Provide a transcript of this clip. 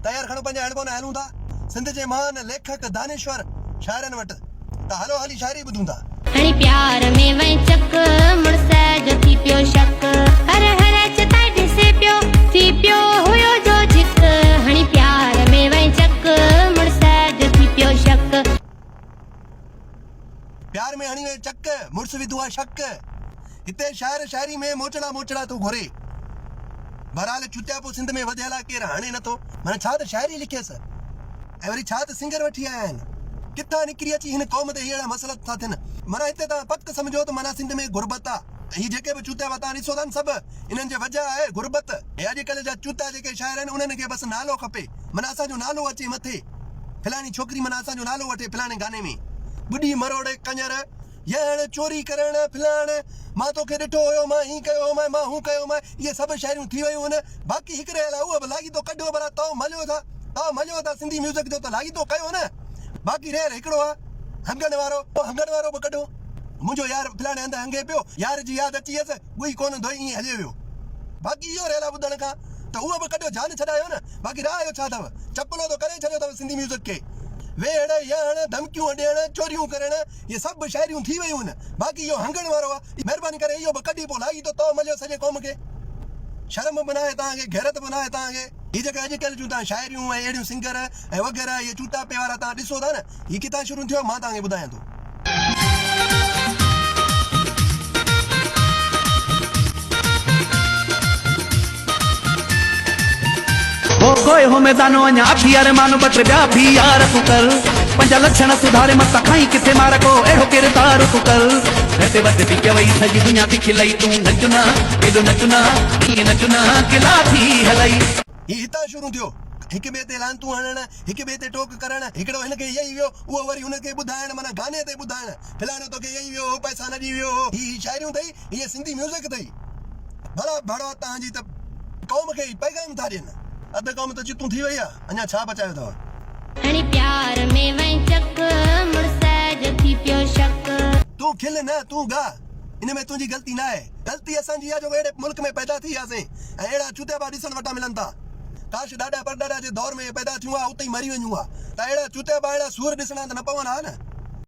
तयार खणो पंहिंजा हेडफोन हलूं था सिंध जे महान लेखक दानेश्वर शाइरनि वटि त हलो हाली शाइरी ॿुधूं था। हणी प्यार में वही चक मुड़सा जो थी पियो शक हर हर चताई ॾिसे पियो थी पियो हुयो जो झिक हणी प्यार में वही चक मुड़सा जो थी पियो शक प्यार में हणी वे चक मुड़स विधो आहे शक हिते शाइर शाइरी में मोचड़ा मोचड़ा तूं घुरे बहरहाल चुटिया पोइ सिंध में वधियल आहे केरु हाणे नथो माना छा त शाइरी लिखियसि ऐं वरी छा त सिंगर वठी आया आहिनि किथां निकिरी अची हिन क़ौम ते अहिड़ा मसइला था थियनि माना हिते तव्हां पक सम्झो त माना सिंध में गुरबत आहे हीअ जेके बि चूतिया तव्हां ॾिसो था न सभु इन्हनि जे वजह आहे गुरबत ऐं अॼुकल्ह जा चूता जेके शाइर आहिनि उन्हनि खे बसि नालो खपे माना असांजो नालो अचे मथे फलाणी छोकिरी माना असांजो नालो वठे फलाणे गाने में ॿुॾी मरोड़े कंजर यण चोरी करण फिलाण मां तोखे ॾिठो हुयो मां हीअं कयो हुउमि मां हू कयो हुउमि इहे सभु शाइरियूं थी वयूं आहिनि बाक़ी हिकिड़े अलावा उहो बि लाॻी थो कढो भला तव्हां मञो था सिंधी म्यूज़िक जो त लाॻी थो कयो न बाक़ी रेर हिकिड़ो आहे हंगण वारो बि कढो मुंहिंजो यार फलाणे हंधि हंगे पियो यार जी यादि अची वियसि ॻुई कोन धोई ईअं हले वियो बाक़ी इहो रेला ॿुधण खां त उहो बि कढो जान छॾायो न बाक़ी राह जो छा अथव चपलो तो करे छॾियो अथव सिंधी म्यूज़िक खे वेड़ यण धमकियूं ॾियण चोरियूं करण इहे सभु शाइरियूं थी वयूं आहिनि बाक़ी इहो हंगण वारो आहे महिरबानी करे इहो बि कढी पोइ लागी तो मज़ो सॼे क़ौम खे शर्म बि नाहे तव्हांखे गैरत बि नाहे तव्हांखे हीअ जेके अॼुकल्ह जूं तव्हां शाइरियूं ऐं अहिड़ियूं सिंगर ऐं वग़ैरह इहे चूता पे वारा तव्हां ॾिसो था न हीअ किथां शुरू थियो मां तव्हांखे ॿुधायां थो गोए हो मैदानो अञा अभी यार मानो बट ॿिया भी यार तूं कर पंहिंजा लक्षण सुधारे मत खाई किथे मार को अहिड़ो किरदार तूं कर रहते वध थी कवई सॼी दुनिया थी खिलाई तूं नचना केॾो नचना कीअं नचना किला थी हलाई हीअ हितां शुरू थियो हिक ॿिए ते लांतूं हणण हिक ॿिए ते टोक करण हिकिड़ो हिनखे ईअं ई वियो उहो वरी हुनखे ॿुधाइण माना गाने ते ॿुधाइण फलाणो तोखे ईअं ई वियो पैसा न ॾी वियो हीअ शाइरियूं अथई हीअ सिंधी म्यूज़िक अथई भला भाड़ो तव्हांजी त क़ौम खे पैगाम था ॾियनि अधु क़ौम त चितूं थी वई आहे अञा छा बचायो अथव हणी प्यार में वही चक मुड़सा जो थी पियो शक तूं खिल न तूं गा इन में तुंहिंजी ग़लती न आहे ग़लती असांजी आहे जो अहिड़े मुल्क में पैदा थी वियासीं ऐं अहिड़ा चूतिया पिया ॾिसण वटा मिलनि था काश ॾाढा परॾाॾा जे दौर में पैदा थियूं आहे उते ई मरी वञूं आहे त अहिड़ा चूतिया अहिड़ा सूर ॾिसणा त न पवनि हा न